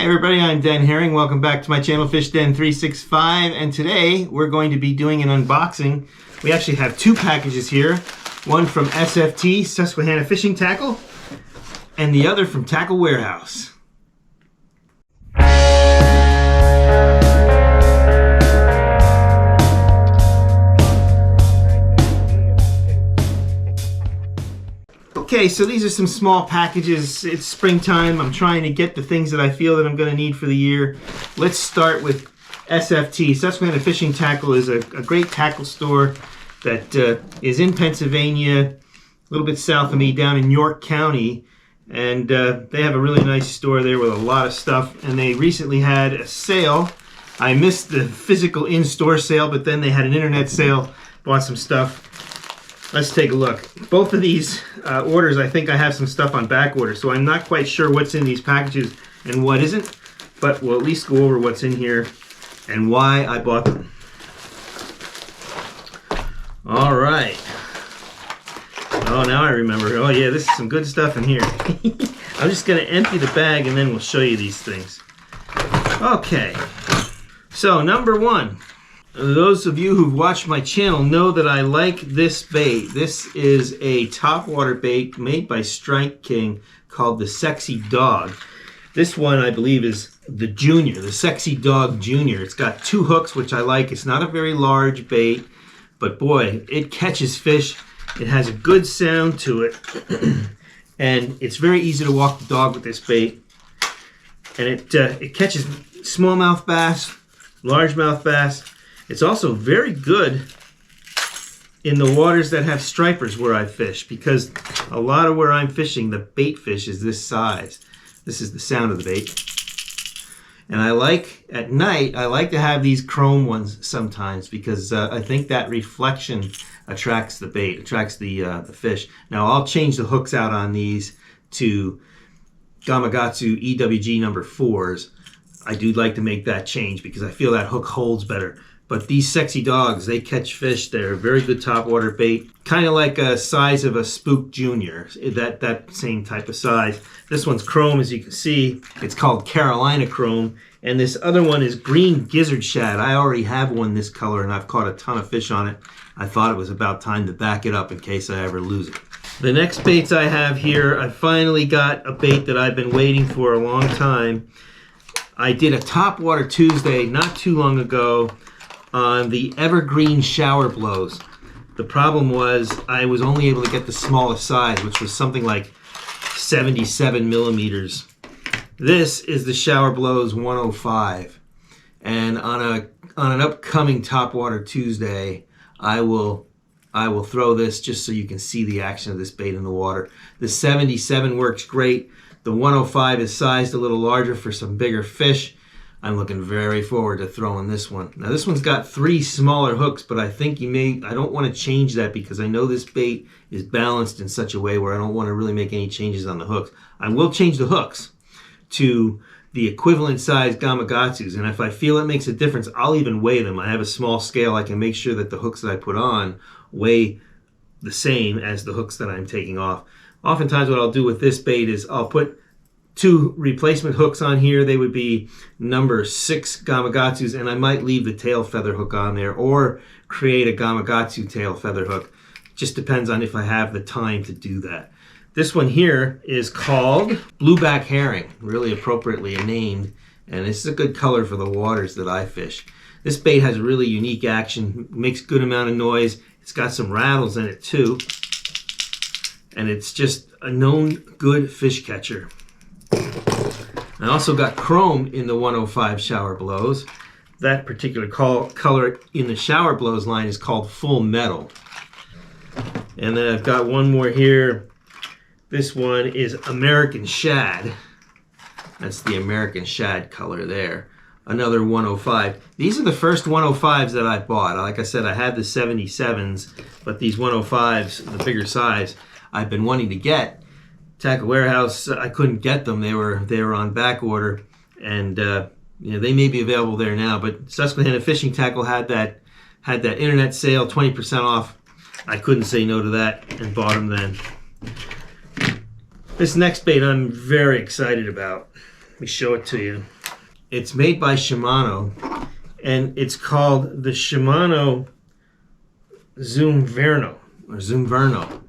Hey everybody, I'm Den Haring. Welcome back to my channel, Fish Den 365, and today we're going to be doing an unboxing. We actually have two packages here, one from SFT, Susquehanna Fishing Tackle, and the other from Tackle Warehouse. Okay, so these are some small packages. It's springtime. I'm trying to get the things that I feel that I'm going to need for the year. Let's start with SFT. Susquehanna Fishing Tackle is a great tackle store that is in Pennsylvania, a little bit south of me, down in York County. And they have a really nice store there with a lot of stuff. And they recently had a sale. I missed the physical in-store sale, but then they had an internet sale, bought some stuff. Let's take a look. Both of these orders, I think I have some stuff on back order, so I'm not quite sure what's in these packages and what isn't, but we'll at least go over what's in here and why I bought them. All right. Oh, now I remember. Oh yeah, this is some good stuff in here. I'm just gonna empty the bag and then we'll show you these things. Okay, so number one. Those of you who've watched my channel know that I like this bait. This is a topwater bait made by Strike King called the Sexy Dog. This one I believe is the Junior, the Sexy Dog Junior. It's got two hooks, which I like. It's not a very large bait, but boy, it catches fish. It has a good sound to it, and it's very easy to walk the dog with this bait. And it catches smallmouth bass, largemouth bass. It's also very good in the waters that have stripers where I fish, because a lot of where I'm fishing, the bait fish is this size. This is the sound of the bait. And I like, at night, I like to have these chrome ones sometimes, because I think that reflection attracts the bait, attracts the fish. Now I'll change the hooks out on these to Gamakatsu EWG number 4s. I do like to make that change because I feel that hook holds better. But these Sexy Dogs, they catch fish. They're a very good topwater bait. Kind of like a size of a Spook Junior, that same type of size. This one's chrome, as you can see. It's called Carolina Chrome. And this other one is green gizzard shad. I already have one this color, and I've caught a ton of fish on it. I thought it was about time to back it up in case I ever lose it. The next baits I have here, I finally got a bait that I've been waiting for a long time. I did a Topwater Tuesday not too long ago on the Evergreen shower blows. The problem was I was only able to get the smallest size, which was something like 77 millimeters. This is the Shower Blows 105, and on an upcoming Topwater Tuesday, I will throw this just so you can see the action of this bait in the water. The 77 works great. The 105 is sized a little larger for some bigger fish. I'm looking very forward to throwing this one. Now this one's got 3 smaller hooks, but I think I don't want to change that because I know this bait is balanced in such a way where I don't want to really make any changes on the hooks. I will change the hooks to the equivalent size Gamakatsus, and if I feel it makes a difference, I'll even weigh them. I have a small scale. I can make sure that the hooks that I put on weigh the same as the hooks that I'm taking off. Oftentimes what I'll do with this bait is I'll put 2 replacement hooks on here. They would be number 6 Gamakatsus, and I might leave the tail feather hook on there or create a Gamakatsu tail feather hook. Just depends on if I have the time to do that. This one here is called Blueback Herring, really appropriately named, and this is a good color for the waters that I fish. This bait has really unique action, makes a good amount of noise. It's got some rattles in it too, and it's just a known good fish catcher. I also got chrome in the 105 shower blows. That particular color in the shower blows line is called Full Metal. And then I've got one more here. This one is American Shad. That's the American Shad color there. Another 105. These are the first 105s that I bought. Like I said, I had the 77s, but these 105s, the bigger size, I've been wanting to get. Tackle Warehouse, I couldn't get them. They were on back order, and they may be available there now. But Susquehanna Fishing Tackle had that internet sale, 20% off. I couldn't say no to that and bought them then. This next bait I'm very excited about. me show it to you. It's made by Shimano, and it's called the Shimano Zoom Verno, or Zoom Verno.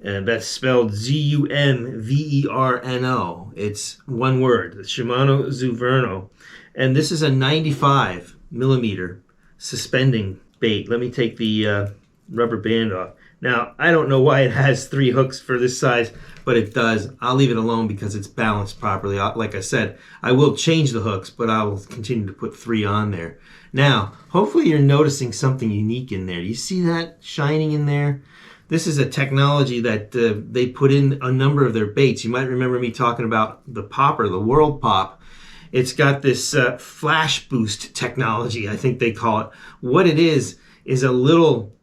And that's spelled Z-U-M-V-E-R-N-O. It's one word, the Shimano Zoom Verno. And this is a 95 millimeter suspending bait. Let me take the rubber band off. Now, I don't know why it has 3 hooks for this size, but it does. I'll leave it alone because it's balanced properly. Like I said, I will change the hooks, but I will continue to put 3 on there. Now, hopefully you're noticing something unique in there. You see that shining in there? This is a technology that they put in a number of their baits. You might remember me talking about the popper, the World Pop. It's got this flash boost technology, I think they call it. What it is a little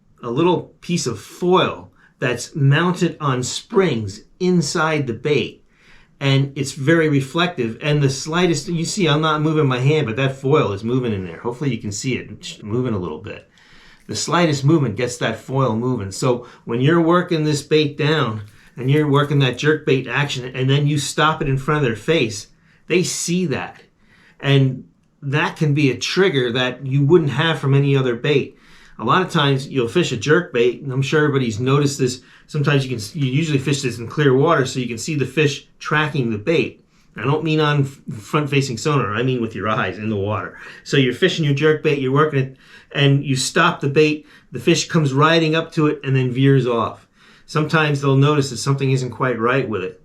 piece of foil that's mounted on springs inside the bait, and it's very reflective, and the slightest, you see I'm not moving my hand, but that foil is moving in there. Hopefully you can see it moving a little bit. The slightest movement gets that foil moving. So when you're working this bait down and you're working that jerk bait action and then you stop it in front of their face, they see that, and that can be a trigger that you wouldn't have from any other bait. A lot of times you'll fish a jerk bait, and I'm sure everybody's noticed this. Sometimes you usually fish this in clear water so you can see the fish tracking the bait. I don't mean on front-facing sonar, I mean with your eyes in the water. So you're fishing your jerk bait, you're working it, and you stop the bait, the fish comes riding up to it and then veers off. Sometimes they'll notice that something isn't quite right with it.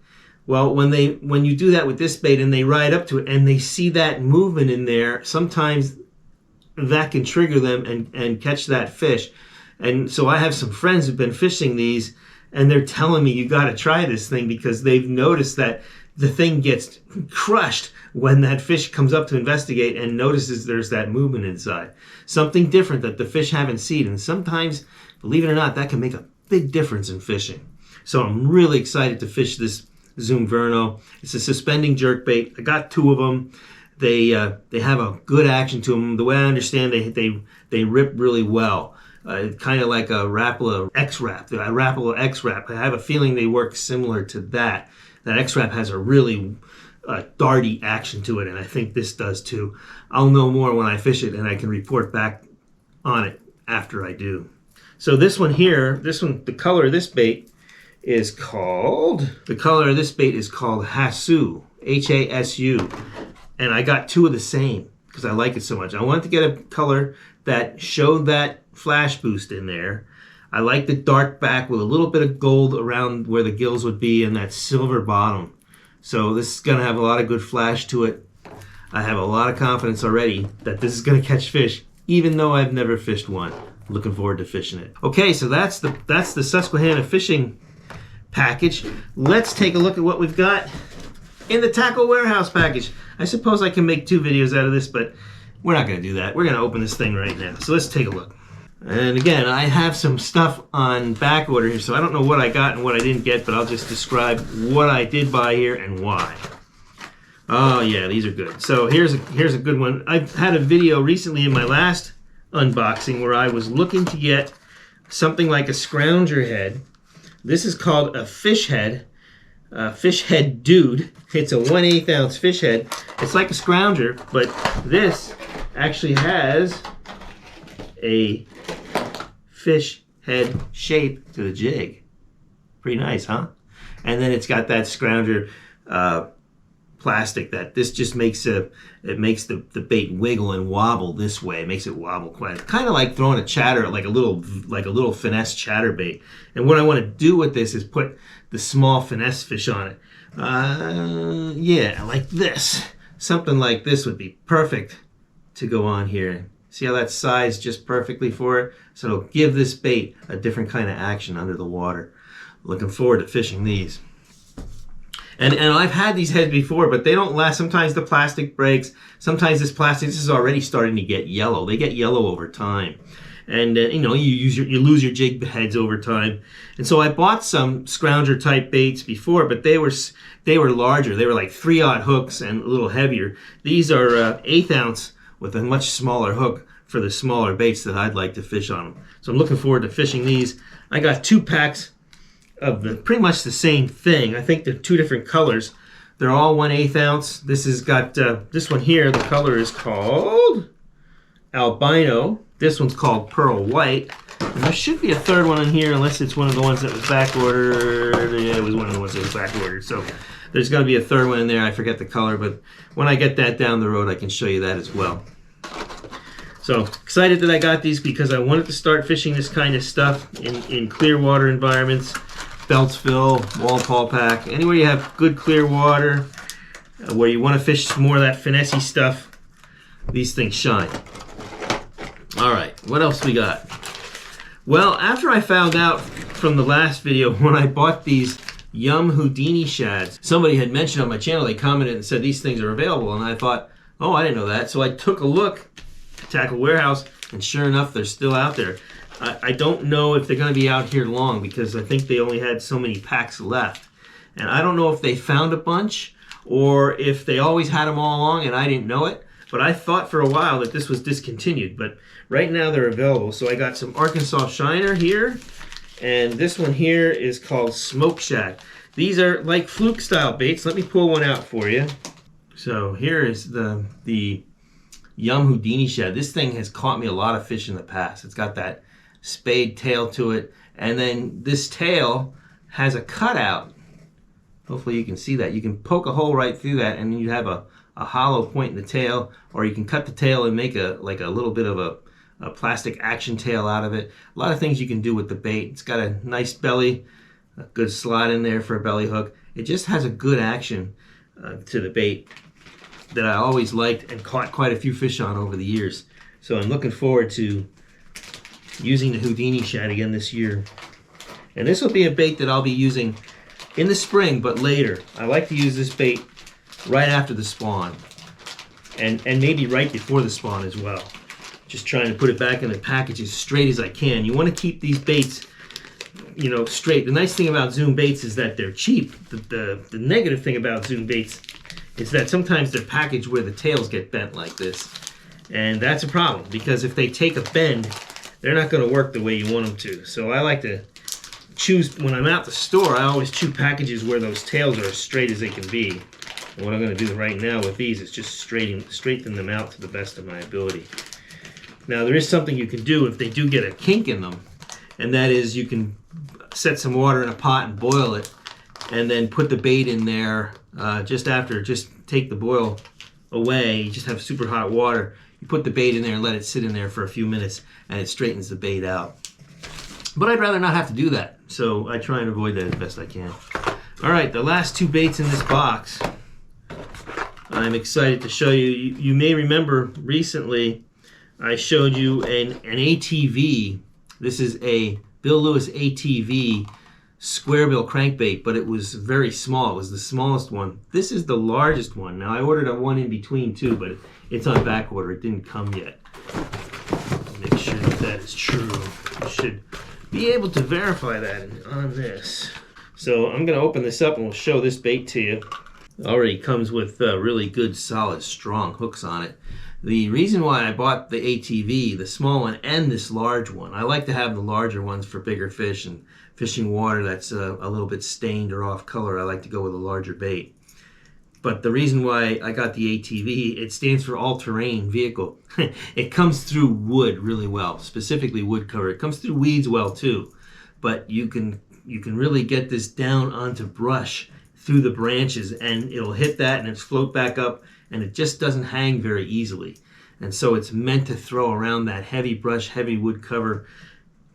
Well, when you do that with this bait and they ride up to it and they see that movement in there, sometimes that can trigger them and catch that fish. And so I have some friends who've been fishing these, and they're telling me, you got to try this thing, because they've noticed that the thing gets crushed when that fish comes up to investigate and notices there's that movement inside. Something different that the fish haven't seen. And sometimes, believe it or not, that can make a big difference in fishing. So I'm really excited to fish this Zoom Verno. It's a suspending jerkbait. I got 2 of them. They have a good action to them. The way I understand, they rip really well. Kind of like a Rapala X-Rap. A Rapala X-Rap. I have a feeling they work similar to that. That X-Rap has a really darty action to it, and I think this does too. I'll know more when I fish it, and I can report back on it after I do. So this one here, the color of this bait is called Hasu, H-A-S-U. And I got 2 of the same because I like it so much. I wanted to get a color that showed that flash boost in there. I like the dark back with a little bit of gold around where the gills would be and that silver bottom. So this is going to have a lot of good flash to it. I have a lot of confidence already that this is going to catch fish, even though I've never fished one. Looking forward to fishing it. Okay, so that's the Susquehanna fishing package. Let's take a look at what we've got in the Tackle Warehouse package. I suppose I can make 2 videos out of this, but we're not going to do that. We're going to open this thing right now. So let's take a look. And again, I have some stuff on back order here, so I don't know what I got and what I didn't get, but I'll just describe what I did buy here and why. Oh yeah, these are good. So here's a good one. I had a video recently in my last unboxing where I was looking to get something like a scrounger head. This is called a fish head dude. It's a 1/8 ounce fish head. It's like a scrounger, but this actually has a fish head shape to the jig. Pretty nice, huh? And then it's got that scrounger plastic that this just makes the bait wiggle and wobble this way. It makes it wobble quite, kind of like throwing a chatter, like a little finesse chatter bait. And what I want to do with this is put the small finesse fish on it. Yeah, like this. Something like this would be perfect to go on here. See how that's sized just perfectly for it? So it'll give this bait a different kind of action under the water. Looking forward to fishing these. And I've had these heads before, but they don't last. Sometimes the plastic breaks. Sometimes this is already starting to get yellow. They get yellow over time. And you know, you lose your jig heads over time. And so I bought some scrounger type baits before, but they were larger. They were like 3/0 hooks and a little heavier. These are 1/8 ounce with a much smaller hook for the smaller baits that I'd like to fish on them. So I'm looking forward to fishing these. I got 2 packs of pretty much the same thing. I think they're 2 different colors, They're all 1/8 ounce. This has got, this one here, the color is called Albino. This one's called Pearl White. And there should be a third one in here, unless it's one of the ones that was back ordered. Yeah, it was one of the ones that was back ordered. So there's going to be a third one in there. I forget the color, but when I get that down the road, I can show you that as well. So excited that I got these because I wanted to start fishing this kind of stuff in clear water environments, Beltsville, Walpole, anywhere you have good clear water, where you want to fish more of that finesse stuff. These things shine. All right, what else we got? Well, after I found out from the last video when I bought these Yum Houdini shads, somebody had mentioned on my channel, they commented and said these things are available, and I thought, oh, I didn't know that. So I took a look at Tackle Warehouse, and sure enough, they're still out there. I don't know if they're going to be out here long because I think they only had so many packs left. And I don't know if they found a bunch or if they always had them all along and I didn't know it. But I thought for a while that this was discontinued. But right now they're available. So I got some Arkansas Shiner here. And this one here is called Smoke Shad. These are like fluke style baits. Let me pull one out for you. So here is the Yum Houdini shad. This thing has caught me a lot of fish in the past. It's got that spade tail to it, and then this tail has a cutout. Hopefully you can see that. You can poke a hole right through that, and then you have a hollow point in the tail, or you can cut the tail and make a little bit of a plastic action tail out of it. A lot of things you can do with the bait. It's got a nice belly, a good slot in there for a belly hook. It just has a good action to the bait that I always liked and caught quite a few fish on over the years. So I'm looking forward to using the Houdini shad again this year. And this will be a bait that I'll be using in the spring, but later. I like to use this bait right after the spawn, and maybe right before the spawn as well. Just trying to put it back in the package as straight as I can. You want to keep these baits, you know, straight. The nice thing about Zoom baits is that they're cheap. The negative thing about Zoom baits is that sometimes they're packaged where the tails get bent like this. And that's a problem, because if they take a bend, they're not going to work the way you want them to. So I like to choose, when I'm out the store, I always choose packages where those tails are as straight as they can be. And what I'm going to do right now with these is just straighten them out to the best of my ability. Now there is something you can do if they do get a kink in them, and that is you can set some water in a pot and boil it, and then put the bait in there just take the boil away. You just have super hot water. You put the bait in there and let it sit in there for a few minutes, and it straightens the bait out. But I'd rather not have to do that, so I try and avoid that as best I can. All right, the last two baits in this box, I'm excited to show you. You may remember recently I showed you an ATV. This is a Bill Lewis ATV square bill crankbait, but it was very small. It was the smallest one. This is the largest one. Now I ordered a one in between too, but it's on back order. It didn't come yet. Make sure that is true. You should be able to verify that on this. So I'm going to open this up and we'll show this bait to you. It already comes with really good, solid, strong hooks on it. The reason why I bought the ATV, the small one, and this large one, I like to have the larger ones for bigger fish and fishing water that's a little bit stained or off color. I like to go with a larger bait. But the reason why I got the ATV, it stands for all-terrain vehicle. It comes through wood really well, specifically wood cover. It comes through weeds well too, but you can really get this down onto brush through the branches, and it'll hit that and it's float back up, and it just doesn't hang very easily. And so it's meant to throw around that heavy brush, heavy wood cover.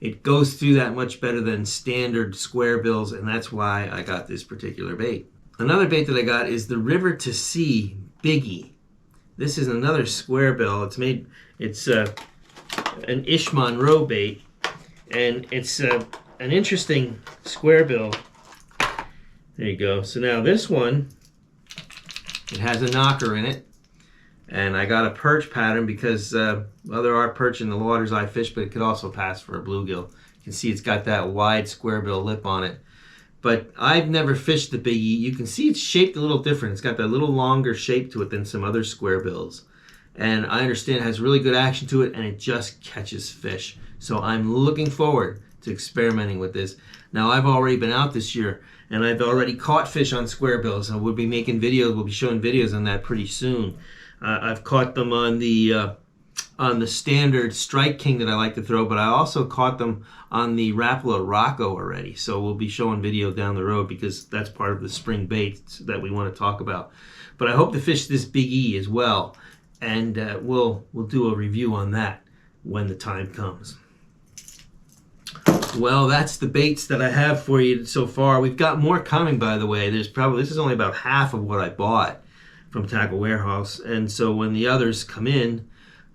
It goes through that much better than standard square bills, and that's why I got this particular bait. Another bait that I got is the River to Sea Biggie. This is another square bill. It's an Ish Monroe bait, and it's an interesting square bill. There you go. So now this one, it has a knocker in it, and I got a perch pattern because, well, there are perch in the waters I fish, but it could also pass for a bluegill. You can see it's got that wide square bill lip on it. But I've never fished the Biggie. You can see it's shaped a little different. It's got that little longer shape to it than some other square bills. And I understand it has really good action to it, and it just catches fish. So I'm looking forward experimenting with this. Now, I've already been out this year, and I've already caught fish on square bills, and we'll be making videos. We'll be showing videos on that pretty soon. I've caught them on the standard Strike King that I like to throw, but I also caught them on the Rapala Rocco already. So we'll be showing video down the road because that's part of the spring baits that we want to talk about. But I hope to fish this Big E as well, and we'll do a review on that when the time comes. Well, that's the baits that I have for you so far. We've got more coming, by the way. This is only about half of what I bought from Tackle Warehouse, and so when the others come in,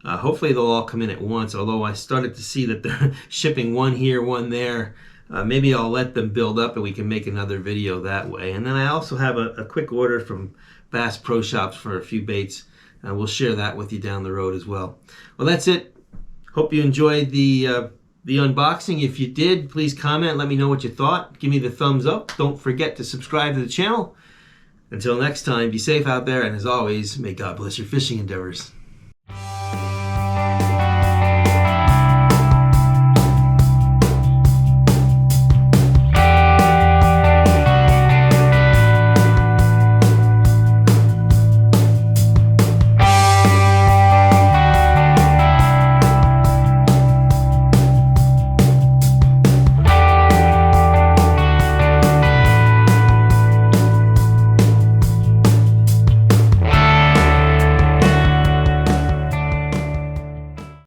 hopefully they'll all come in at once, although I started to see that they're shipping one here, one there. Maybe I'll let them build up and we can make another video that way. And then I also have a quick order from Bass Pro Shops for a few baits. We'll share that with you down the road as well. Well, that's it. Hope you enjoyed the unboxing. If you did, please comment. Let me know what you thought. Give me the thumbs up. Don't forget to subscribe to the channel. Until next time, be safe out there. And as always, may God bless your fishing endeavors.